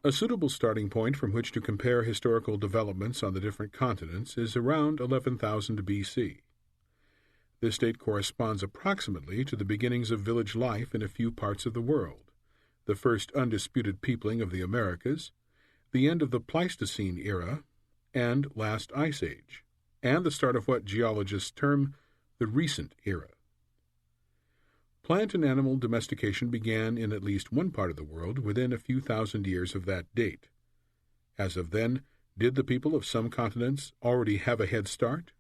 A suitable starting point from which to compare historical developments on the different continents is around 11,000 BC. This date corresponds approximately to the beginnings of village life in a few parts of the world, the first undisputed peopling of the Americas, the end of the Pleistocene era, and last Ice Age, and the start of what geologists term the recent era. Plant and animal domestication began in at least one part of the world within a few thousand years of that date. As of then, did the people of some continents already have a head start,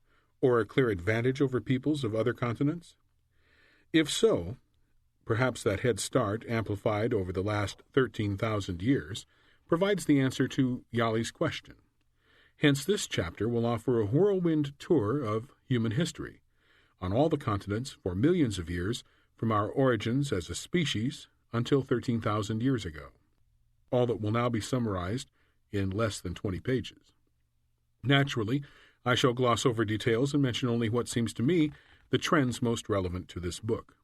or a clear advantage over peoples of other continents? If so, perhaps that head start, amplified over the last 13,000 years, provides the answer to Yali's question. Hence, this chapter will offer a whirlwind tour of human history, on all the continents for millions of years, from our origins as a species until 13,000 years ago, all that will now be summarized in less than 20 pages. Naturally, I shall gloss over details and mention only what seems to me the trends most relevant to this book.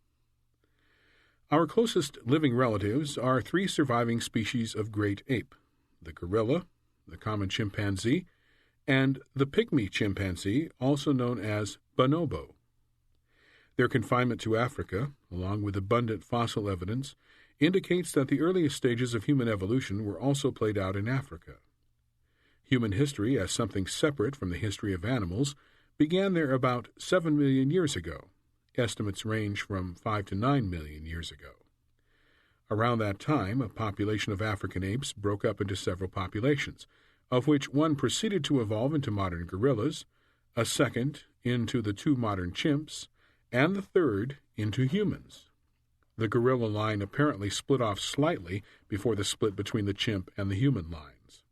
Our closest living relatives are three surviving species of great ape: the gorilla, the common chimpanzee, and the pygmy chimpanzee, also known as bonobo. Their confinement to Africa, along with abundant fossil evidence, indicates that the earliest stages of human evolution were also played out in Africa. Human history, as something separate from the history of animals, began there about 7 million years ago. Estimates range from 5 to 9 million years ago. Around that time, a population of African apes broke up into several populations, of which one proceeded to evolve into modern gorillas, a second into the two modern chimps, and the third into humans. The gorilla line apparently split off slightly before the split between the chimp and the human lines.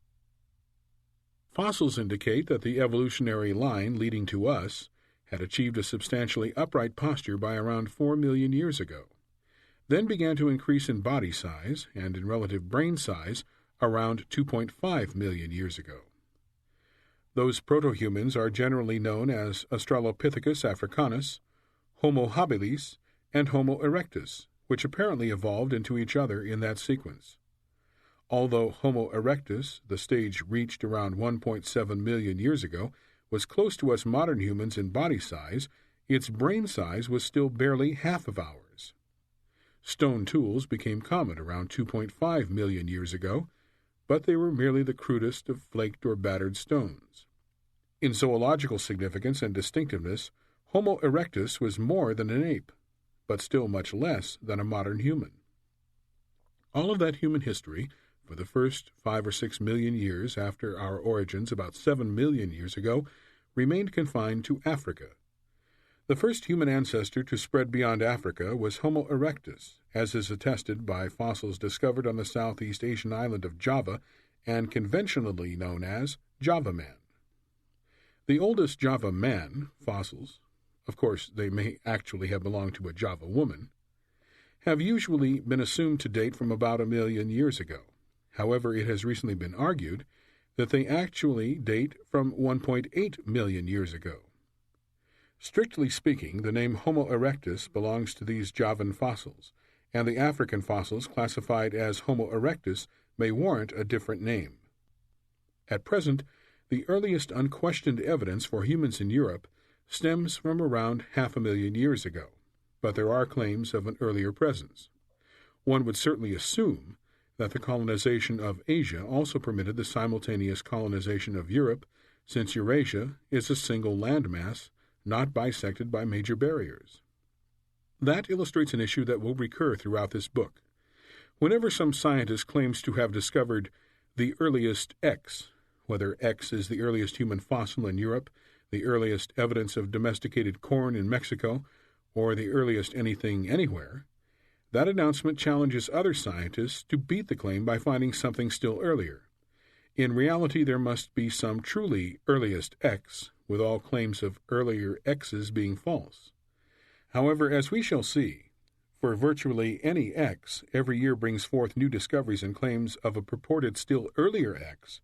Fossils indicate that the evolutionary line leading to us had achieved a substantially upright posture by around 4 million years ago, then began to increase in body size and in relative brain size around 2.5 million years ago. Those proto-humans are generally known as Australopithecus africanus, Homo habilis, and Homo erectus, which apparently evolved into each other in that sequence. Although Homo erectus, the stage reached around 1.7 million years ago, was close to us modern humans in body size, its brain size was still barely half of ours. Stone tools became common around 2.5 million years ago, but they were merely the crudest of flaked or battered stones. In zoological significance and distinctiveness, Homo erectus was more than an ape, but still much less than a modern human. All of that human history, for the first 5 or 6 million years after our origins about 7 million years ago, remained confined to Africa. The first human ancestor to spread beyond Africa was Homo erectus, as is attested by fossils discovered on the Southeast Asian island of Java and conventionally known as Java man. The oldest Java man fossils, of course they may actually have belonged to a Java woman, have usually been assumed to date from about 1 million years ago. However, it has recently been argued that they actually date from 1.8 million years ago. Strictly speaking, the name Homo erectus belongs to these Javan fossils, and the African fossils classified as Homo erectus may warrant a different name. At present, the earliest unquestioned evidence for humans in Europe stems from around 500,000 years ago, but there are claims of an earlier presence. One would certainly assume that the colonization of Asia also permitted the simultaneous colonization of Europe, since Eurasia is a single landmass, not bisected by major barriers. That illustrates an issue that will recur throughout this book. Whenever some scientist claims to have discovered the earliest X, whether X is the earliest human fossil in Europe, the earliest evidence of domesticated corn in Mexico, or the earliest anything anywhere, that announcement challenges other scientists to beat the claim by finding something still earlier. In reality, there must be some truly earliest X, with all claims of earlier X's being false. However, as we shall see, for virtually any X, every year brings forth new discoveries and claims of a purported still earlier X,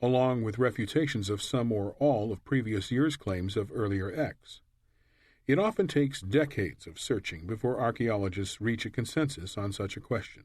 along with refutations of some or all of previous years' claims of earlier X. It often takes decades of searching before archaeologists reach a consensus on such a question.